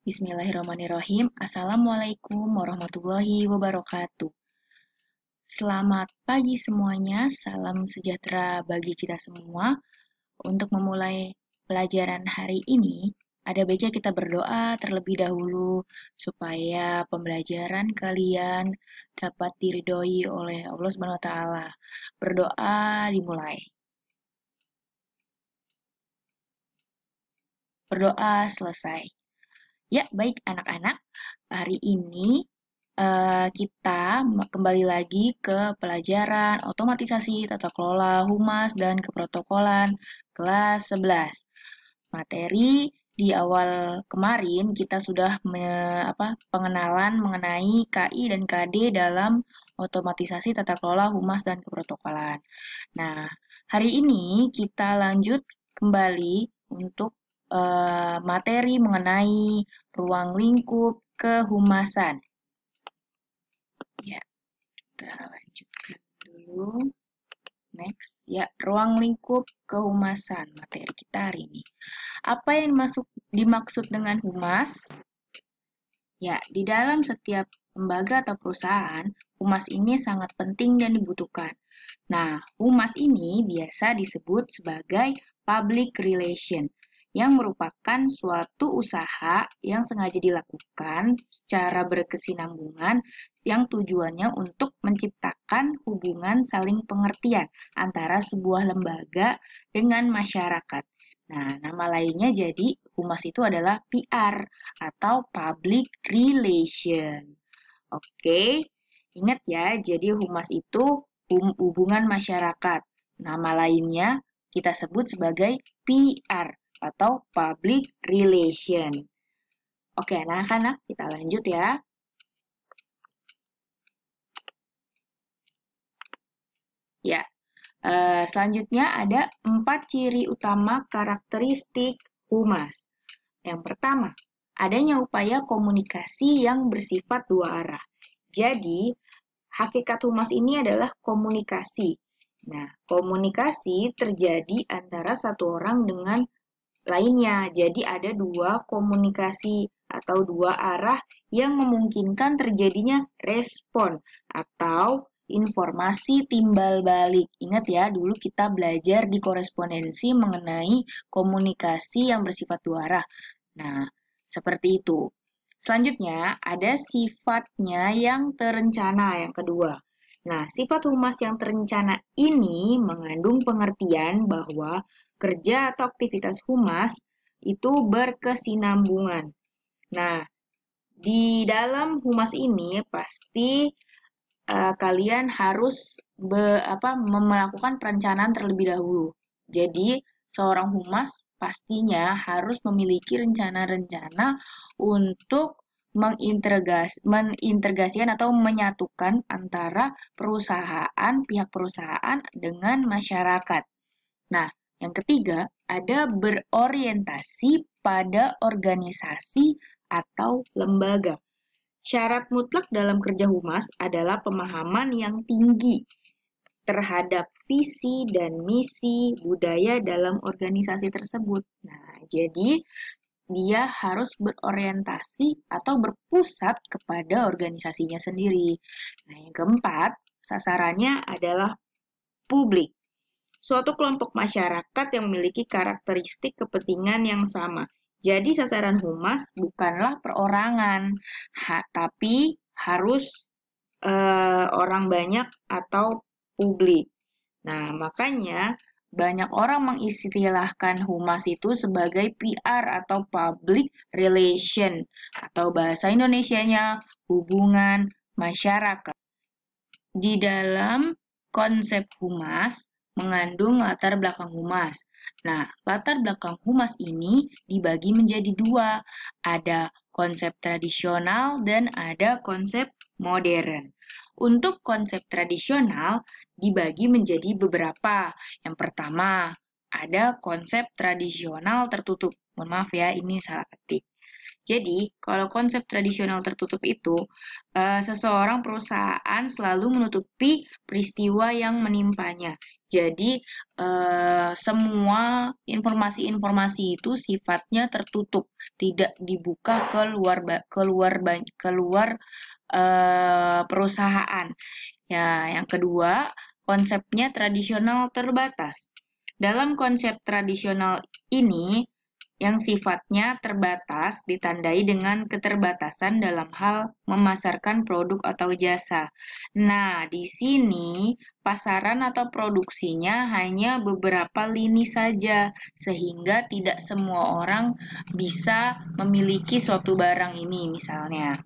Bismillahirrahmanirrahim. Assalamualaikum warahmatullahi wabarakatuh. Selamat pagi semuanya, salam sejahtera bagi kita semua. Untuk memulai pelajaran hari ini, ada baiknya kita berdoa terlebih dahulu supaya pembelajaran kalian dapat diridhoi oleh Allah Subhanahu wa taala. Berdoa dimulai. Berdoa selesai. Ya, baik anak-anak. Hari ini kita kembali lagi ke pelajaran otomatisasi tata kelola humas dan keprotokolan kelas 11. Materi di awal kemarin kita sudah pengenalan mengenai KI dan KD dalam otomatisasi tata kelola humas dan keprotokolan. Nah, hari ini kita lanjut kembali untuk materi mengenai ruang lingkup kehumasan. Ya, kita lanjutkan dulu. Next, ya, ruang lingkup kehumasan materi kita hari ini. Apa yang dimaksud dengan humas? Ya, di dalam setiap lembaga atau perusahaan, humas ini sangat penting dan dibutuhkan. Nah, humas ini biasa disebut sebagai public relation, yang merupakan suatu usaha yang sengaja dilakukan secara berkesinambungan yang tujuannya untuk menciptakan hubungan saling pengertian antara sebuah lembaga dengan masyarakat. Nah, nama lainnya jadi humas itu adalah PR atau public relation. Oke, ingat ya, jadi humas itu hubungan masyarakat. Nama lainnya kita sebut sebagai PR atau public relation. Oke, anak-anak, kita lanjut ya. Ya, selanjutnya ada 4 ciri utama karakteristik humas. Yang pertama, adanya upaya komunikasi yang bersifat dua arah. Jadi, hakikat humas ini adalah komunikasi. Nah, komunikasi terjadi antara satu orang dengan lainnya. Jadi ada dua komunikasi atau dua arah yang memungkinkan terjadinya respon atau informasi timbal balik. Ingat ya, dulu kita belajar di korespondensi mengenai komunikasi yang bersifat dua arah. Nah, seperti itu. Selanjutnya, ada sifatnya yang terencana yang kedua. Nah, sifat humas yang terencana ini mengandung pengertian bahwa kerja atau aktivitas humas itu berkesinambungan. Nah, di dalam humas ini pasti kalian harus melakukan perencanaan terlebih dahulu. Jadi, seorang humas pastinya harus memiliki rencana-rencana untuk mengintegrasikan atau menyatukan antara pihak perusahaan dengan masyarakat. Nah, yang ketiga, ada berorientasi pada organisasi atau lembaga. Syarat mutlak dalam kerja humas adalah pemahaman yang tinggi terhadap visi dan misi budaya dalam organisasi tersebut. Nah, jadi dia harus berorientasi atau berpusat kepada organisasinya sendiri. Nah, yang keempat, sasarannya adalah publik. Suatu kelompok masyarakat yang memiliki karakteristik kepentingan yang sama. Jadi sasaran humas bukanlah perorangan, tapi harus orang banyak atau publik. Nah, makanya banyak orang mengistilahkan humas itu sebagai PR atau public relation atau bahasa Indonesianya hubungan masyarakat. Di dalam konsep humas mengandung latar belakang humas. Nah, latar belakang humas ini dibagi menjadi dua. Ada konsep tradisional dan ada konsep modern. Untuk konsep tradisional dibagi menjadi beberapa. Yang pertama, ada konsep tradisional tertutup. Mohon maaf ya, ini salah ketik. Jadi, kalau konsep tradisional tertutup itu, seseorang perusahaan selalu menutupi peristiwa yang menimpanya. Jadi, semua informasi-informasi itu sifatnya tertutup, tidak dibuka keluar perusahaan. Ya, yang kedua, konsepnya tradisional terbatas. Dalam konsep tradisional ini, yang sifatnya terbatas ditandai dengan keterbatasan dalam hal memasarkan produk atau jasa. Nah, di sini pasaran atau produksinya hanya beberapa lini saja, sehingga tidak semua orang bisa memiliki suatu barang ini misalnya.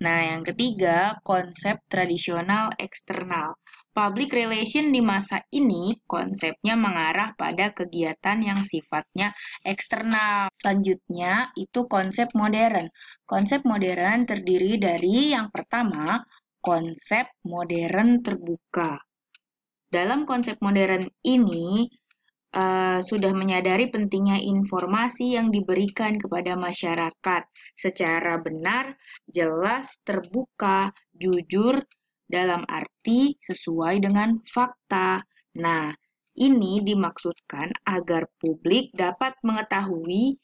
Nah, yang ketiga, konsep tradisional eksternal. Public relation di masa ini konsepnya mengarah pada kegiatan yang sifatnya eksternal. Selanjutnya, itu konsep modern. Konsep modern terdiri dari yang pertama, konsep modern terbuka. Dalam konsep modern ini, sudah menyadari pentingnya informasi yang diberikan kepada masyarakat secara benar, jelas, terbuka, jujur, dalam arti sesuai dengan fakta. Nah, ini dimaksudkan agar publik dapat mengetahui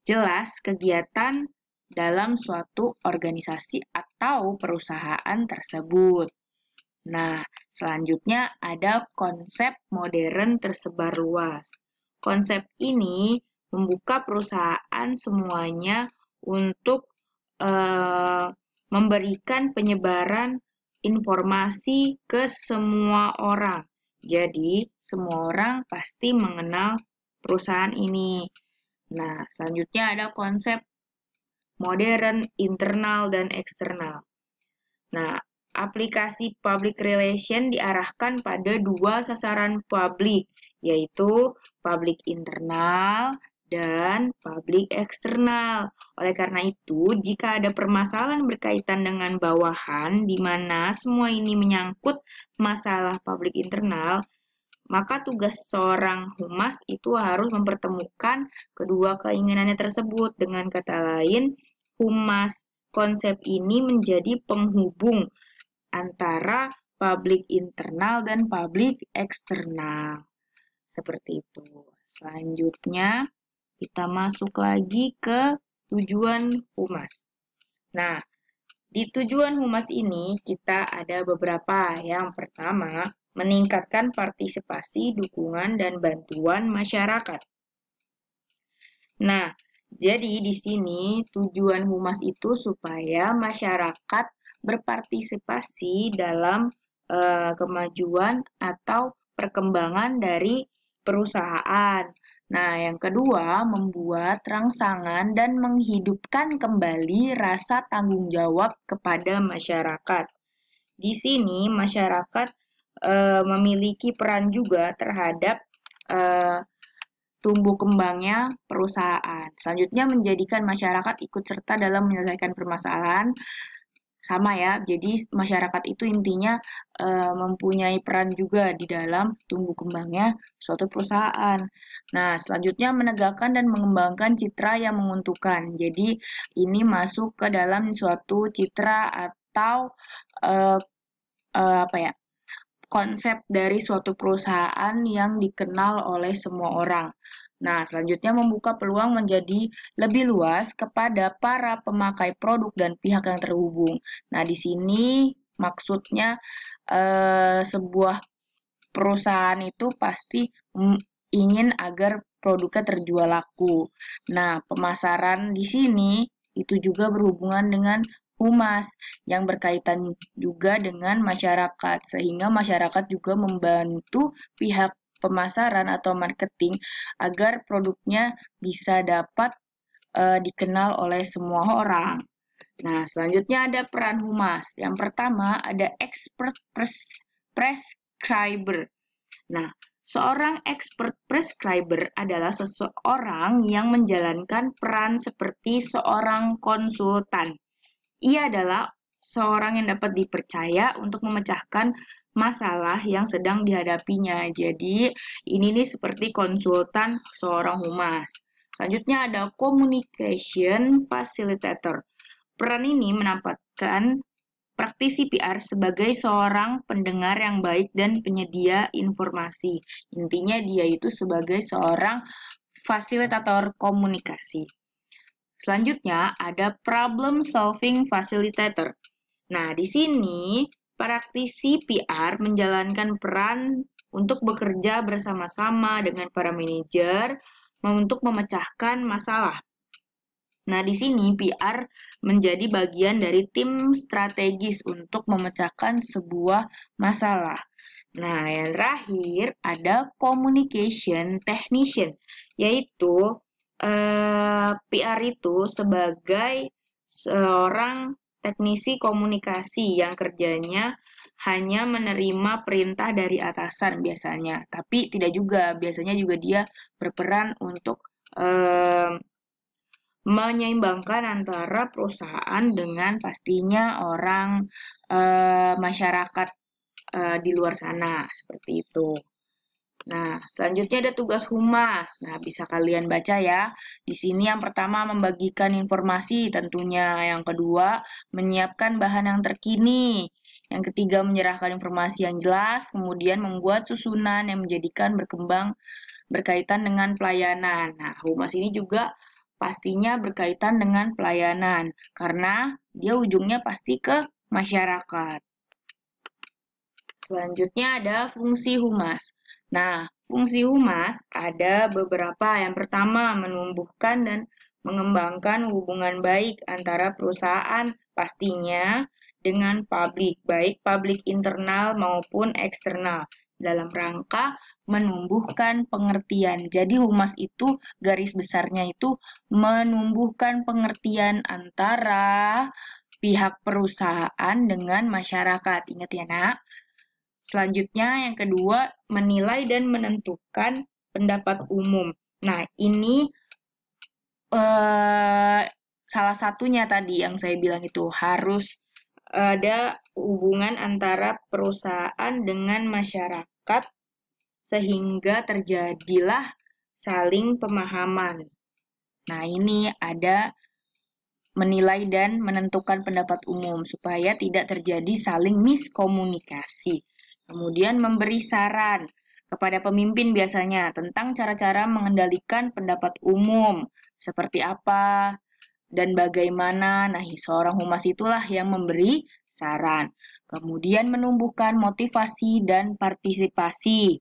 jelas kegiatan dalam suatu organisasi atau perusahaan tersebut. Nah, selanjutnya ada konsep modern tersebar luas. Konsep ini membuka perusahaan semuanya untuk memberikan penyebaran informasi ke semua orang. Jadi, semua orang pasti mengenal perusahaan ini. Nah, selanjutnya ada konsep modern, internal, dan eksternal. Nah, aplikasi public relation diarahkan pada dua sasaran publik, yaitu publik internal dan publik eksternal. Oleh karena itu, jika ada permasalahan berkaitan dengan bawahan di mana semua ini menyangkut masalah publik internal, maka tugas seorang humas itu harus mempertemukan kedua keinginannya tersebut. Dengan kata lain, humas konsep ini menjadi penghubung antara publik internal dan publik eksternal. Seperti itu. Selanjutnya, kita masuk lagi ke tujuan humas. Nah, di tujuan humas ini kita ada beberapa. Yang pertama, meningkatkan partisipasi, dukungan, dan bantuan masyarakat. Nah, jadi di sini tujuan humas itu supaya masyarakat berpartisipasi dalam kemajuan atau perkembangan dari perusahaan. Nah, yang kedua, membuat rangsangan dan menghidupkan kembali rasa tanggung jawab kepada masyarakat. Di sini masyarakat memiliki peran juga terhadap tumbuh kembangnya perusahaan. Selanjutnya, menjadikan masyarakat ikut serta dalam menyelesaikan permasalahan. Sama ya, jadi masyarakat itu intinya mempunyai peran juga di dalam tumbuh kembangnya suatu perusahaan. Nah, selanjutnya menegakkan dan mengembangkan citra yang menguntungkan. Jadi, ini masuk ke dalam suatu citra atau apa ya, konsep dari suatu perusahaan yang dikenal oleh semua orang. Nah, selanjutnya membuka peluang menjadi lebih luas kepada para pemakai produk dan pihak yang terhubung. Nah, di sini maksudnya sebuah perusahaan itu pasti ingin agar produknya terjual laku. Nah, pemasaran di sini itu juga berhubungan dengan humas yang berkaitan juga dengan masyarakat, sehingga masyarakat juga membantu pihak pemasaran atau marketing agar produknya bisa dapat dikenal oleh semua orang. Nah, selanjutnya ada peran humas. Yang pertama ada expert prescriber. Nah, seorang expert prescriber adalah seseorang yang menjalankan peran seperti seorang konsultan. Ia adalah seorang yang dapat dipercaya untuk memecahkan masalah yang sedang dihadapinya. Jadi, ini nih seperti konsultan seorang humas. Selanjutnya ada communication facilitator. Peran ini menempatkan praktisi PR sebagai seorang pendengar yang baik dan penyedia informasi. Intinya dia itu sebagai seorang fasilitator komunikasi. Selanjutnya ada problem solving facilitator. Nah, di sini praktisi PR menjalankan peran untuk bekerja bersama-sama dengan para manajer untuk memecahkan masalah. Nah, di sini PR menjadi bagian dari tim strategis untuk memecahkan sebuah masalah. Nah, yang terakhir ada communication technician, yaitu PR itu sebagai seorang teknisi komunikasi yang kerjanya hanya menerima perintah dari atasan biasanya, tapi tidak juga, biasanya juga dia berperan untuk menyeimbangkan antara perusahaan dengan pastinya orang masyarakat di luar sana, seperti itu. Nah, selanjutnya ada tugas humas. Nah, bisa kalian baca ya. Di sini yang pertama membagikan informasi tentunya. Yang kedua, menyiapkan bahan yang terkini. Yang ketiga, menyerahkan informasi yang jelas. Kemudian membuat susunan yang menjadikan berkembang berkaitan dengan pelayanan. Nah, humas ini juga pastinya berkaitan dengan pelayanan. Karena dia ujungnya pasti ke masyarakat. Selanjutnya ada fungsi humas. Nah, fungsi humas ada beberapa. Yang pertama, menumbuhkan dan mengembangkan hubungan baik antara perusahaan pastinya dengan publik, baik publik internal maupun eksternal, dalam rangka menumbuhkan pengertian. Jadi humas itu garis besarnya itu menumbuhkan pengertian antara pihak perusahaan dengan masyarakat. Ingat ya, Nak. Selanjutnya, yang kedua, menilai dan menentukan pendapat umum. Nah, ini salah satunya tadi yang saya bilang itu harus ada hubungan antara perusahaan dengan masyarakat sehingga terjadilah saling pemahaman. Nah, ini ada menilai dan menentukan pendapat umum supaya tidak terjadi saling miskomunikasi. Kemudian memberi saran kepada pemimpin biasanya tentang cara-cara mengendalikan pendapat umum, seperti apa dan bagaimana. Nah, seorang humas itulah yang memberi saran. Kemudian menumbuhkan motivasi dan partisipasi.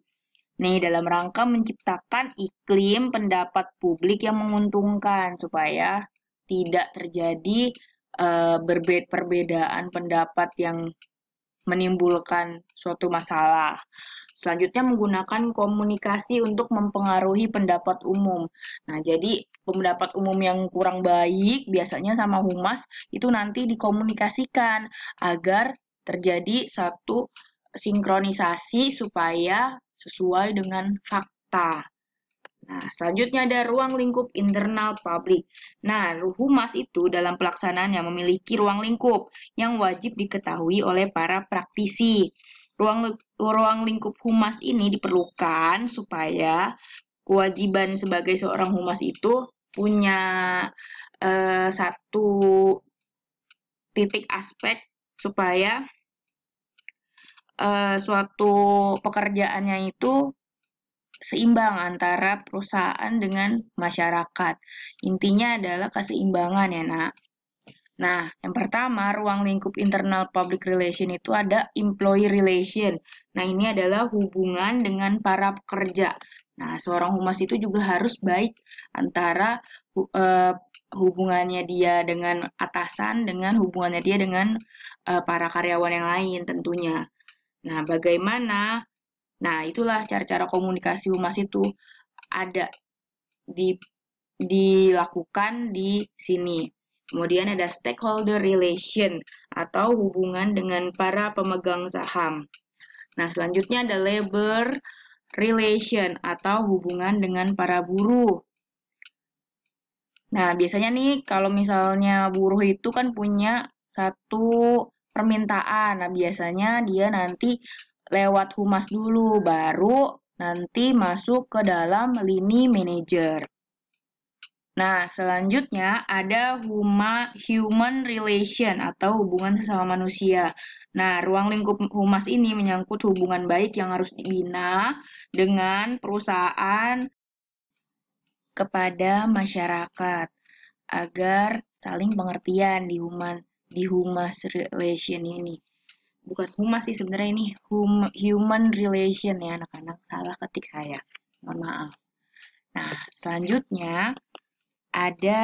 Nih, dalam rangka menciptakan iklim pendapat publik yang menguntungkan supaya tidak terjadi perbedaan pendapat yang menimbulkan suatu masalah. Selanjutnya menggunakan komunikasi untuk mempengaruhi pendapat umum. Nah, jadi pendapat umum yang kurang baik biasanya sama humas itu nanti dikomunikasikan agar terjadi satu sinkronisasi supaya sesuai dengan fakta. Nah, selanjutnya ada ruang lingkup internal publik. Nah, humas itu dalam pelaksanaannya memiliki ruang lingkup yang wajib diketahui oleh para praktisi. Ruang lingkup humas ini diperlukan supaya kewajiban sebagai seorang humas itu punya satu titik aspek supaya suatu pekerjaannya itu seimbang antara perusahaan dengan masyarakat. Intinya adalah keseimbangan ya, Nak. Nah, yang pertama, ruang lingkup internal public relation itu ada employee relation. Nah, ini adalah hubungan dengan para pekerja. Nah, seorang humas itu juga harus baik antara hubungannya dia dengan atasan, dengan hubungannya dia dengan para karyawan yang lain tentunya. Nah, bagaimana? Nah, itulah cara-cara komunikasi humas itu ada dilakukan di sini. Kemudian ada stakeholder relation atau hubungan dengan para pemegang saham. Nah, selanjutnya ada labor relation atau hubungan dengan para buruh. Nah, biasanya nih kalau misalnya buruh itu kan punya satu permintaan. Nah, biasanya dia nanti lewat humas dulu, baru nanti masuk ke dalam lini manajer. Nah, selanjutnya ada human relation atau hubungan sesama manusia. Nah, ruang lingkup humas ini menyangkut hubungan baik yang harus dibina dengan perusahaan kepada masyarakat agar saling pengertian di humas relation ini. Bukan humas sih sebenarnya ini human relation ya anak-anak, salah ketik saya. Mohon maaf. Nah, selanjutnya ada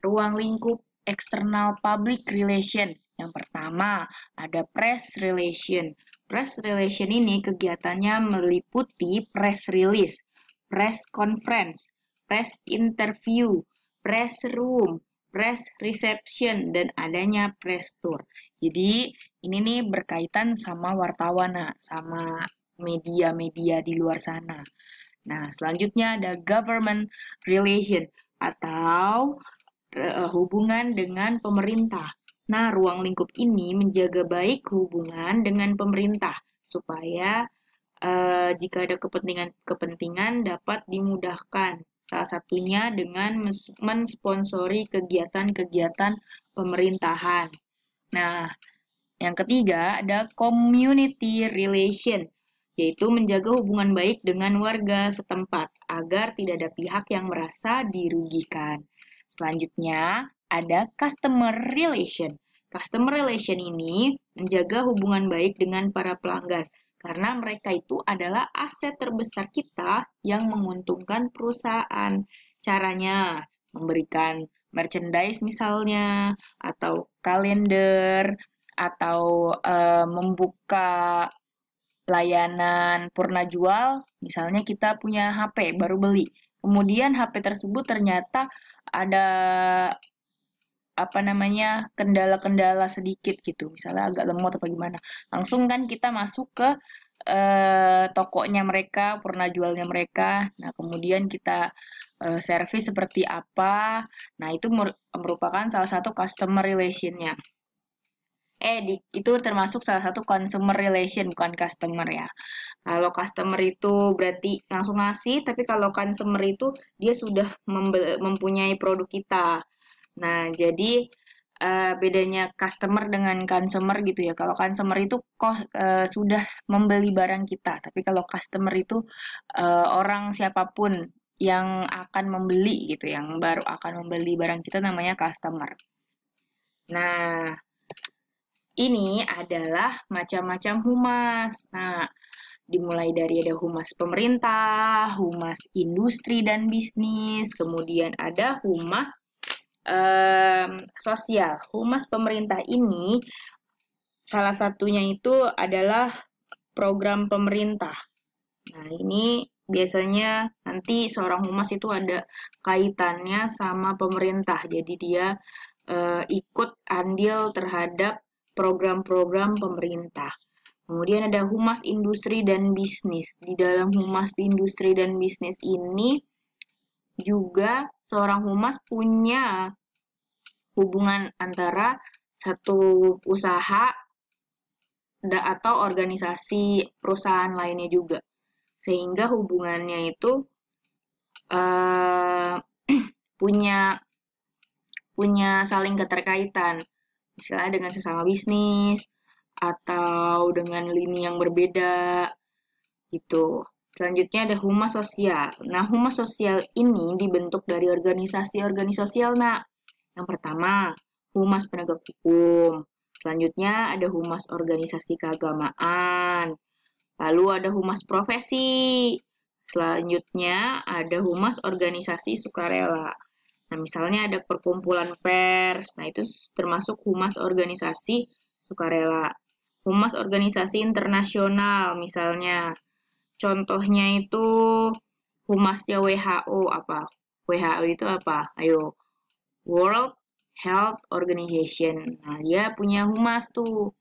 ruang lingkup external public relation. Yang pertama, ada press relation. Press relation ini kegiatannya meliputi press release, press conference, press interview, press room, press reception, dan adanya press tour. Jadi, ini nih berkaitan sama wartawan, nah, sama media-media di luar sana. Nah, selanjutnya ada government relation atau hubungan dengan pemerintah. Nah, ruang lingkup ini menjaga baik hubungan dengan pemerintah supaya jika ada kepentingan dapat dimudahkan. Salah satunya dengan mensponsori kegiatan-kegiatan pemerintahan. Nah, yang ketiga ada community relation, yaitu menjaga hubungan baik dengan warga setempat agar tidak ada pihak yang merasa dirugikan. Selanjutnya ada customer relation. Customer relation ini menjaga hubungan baik dengan para pelanggan karena mereka itu adalah aset terbesar kita yang menguntungkan perusahaan. Caranya memberikan merchandise misalnya, atau kalender, atau membuka layanan purna jual, misalnya kita punya HP baru beli. Kemudian HP tersebut ternyata ada apa namanya kendala-kendala sedikit gitu, misalnya agak lemot atau gimana. Langsung kan kita masuk ke tokonya mereka, purna jualnya mereka. Nah, kemudian kita servis seperti apa. Nah, itu merupakan salah satu customer relation-nya. Itu termasuk salah satu consumer relation, bukan customer ya. Kalau customer itu berarti langsung ngasih, tapi kalau consumer itu dia sudah mempunyai produk kita. Nah, jadi bedanya customer dengan consumer gitu ya. Kalau consumer itu sudah membeli barang kita, tapi kalau customer itu orang siapapun yang akan membeli gitu, yang baru akan membeli barang kita namanya customer. Nah, ini adalah macam-macam humas. Nah, dimulai dari ada humas pemerintah, humas industri dan bisnis, kemudian ada humas sosial. Humas pemerintah ini salah satunya itu adalah program pemerintah. Nah, ini biasanya nanti seorang humas itu ada kaitannya sama pemerintah. Jadi dia ikut andil terhadap program-program pemerintah. Kemudian ada humas industri dan bisnis. Di dalam humas industri dan bisnis ini juga seorang humas punya hubungan antara satu usaha atau organisasi perusahaan lainnya juga. Sehingga hubungannya itu punya saling keterkaitan. Misalnya dengan sesama bisnis, atau dengan lini yang berbeda, gitu. Selanjutnya ada humas sosial. Nah, humas sosial ini dibentuk dari organisasi-organisasi sosial, nah. Yang pertama, humas penegak hukum. Selanjutnya ada humas organisasi keagamaan. Lalu ada humas profesi. Selanjutnya ada humas organisasi sukarela. Nah, misalnya ada perkumpulan pers. Nah, itu termasuk humas organisasi sukarela. Humas organisasi internasional misalnya. Contohnya itu humasnya WHO apa? WHO itu apa? Ayo. World Health Organization. Nah, dia punya humas tuh.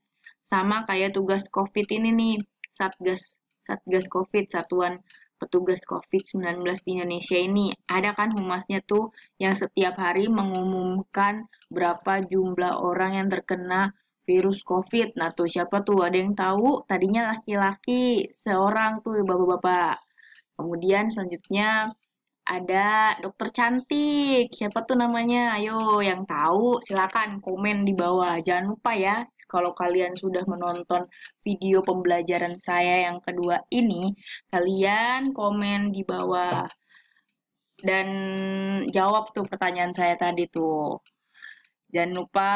Sama kayak tugas COVID ini nih, Satgas COVID, Satuan Petugas COVID-19 di Indonesia ini. Ada kan humasnya tuh yang setiap hari mengumumkan berapa jumlah orang yang terkena virus COVID. Nah, tuh siapa tuh? Ada yang tahu? Tadinya laki-laki, seorang tuh bapak-bapak. Kemudian selanjutnya ada dokter cantik. Siapa tuh namanya? Ayo, yang tahu silakan komen di bawah. Jangan lupa ya, kalau kalian sudah menonton video pembelajaran saya yang kedua ini, kalian komen di bawah dan jawab tuh pertanyaan saya tadi tuh. Jangan lupa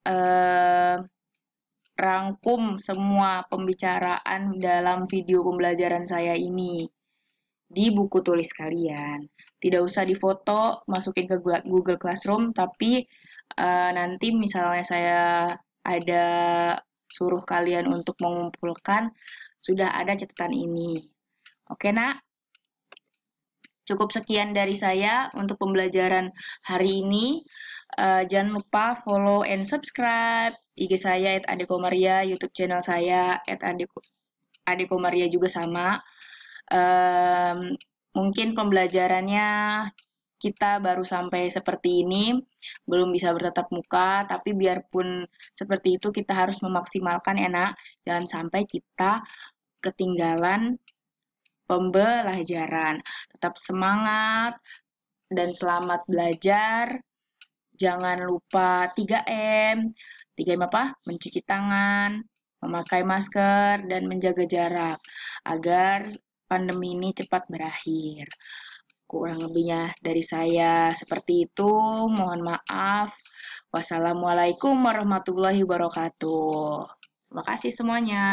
eh, rangkum semua pembicaraan dalam video pembelajaran saya ini di buku tulis kalian. Tidak usah difoto, masukin ke Google Classroom, tapi nanti misalnya saya ada suruh kalian untuk mengumpulkan, sudah ada catatan ini. Oke, Nak? Cukup sekian dari saya untuk pembelajaran hari ini. Jangan lupa follow and subscribe IG saya @adekomaria, YouTube channel saya @adekomaria juga sama. Mungkin pembelajarannya kita baru sampai seperti ini, belum bisa bertatap muka, tapi biarpun seperti itu kita harus memaksimalkan ya nak, jangan sampai kita ketinggalan pembelajaran. Tetap semangat dan selamat belajar. Jangan lupa 3M. 3M apa? Mencuci tangan, memakai masker, dan menjaga jarak agar pandemi ini cepat berakhir. Kurang lebihnya dari saya seperti itu. Mohon maaf. Wassalamualaikum warahmatullahi wabarakatuh. Terima kasih semuanya.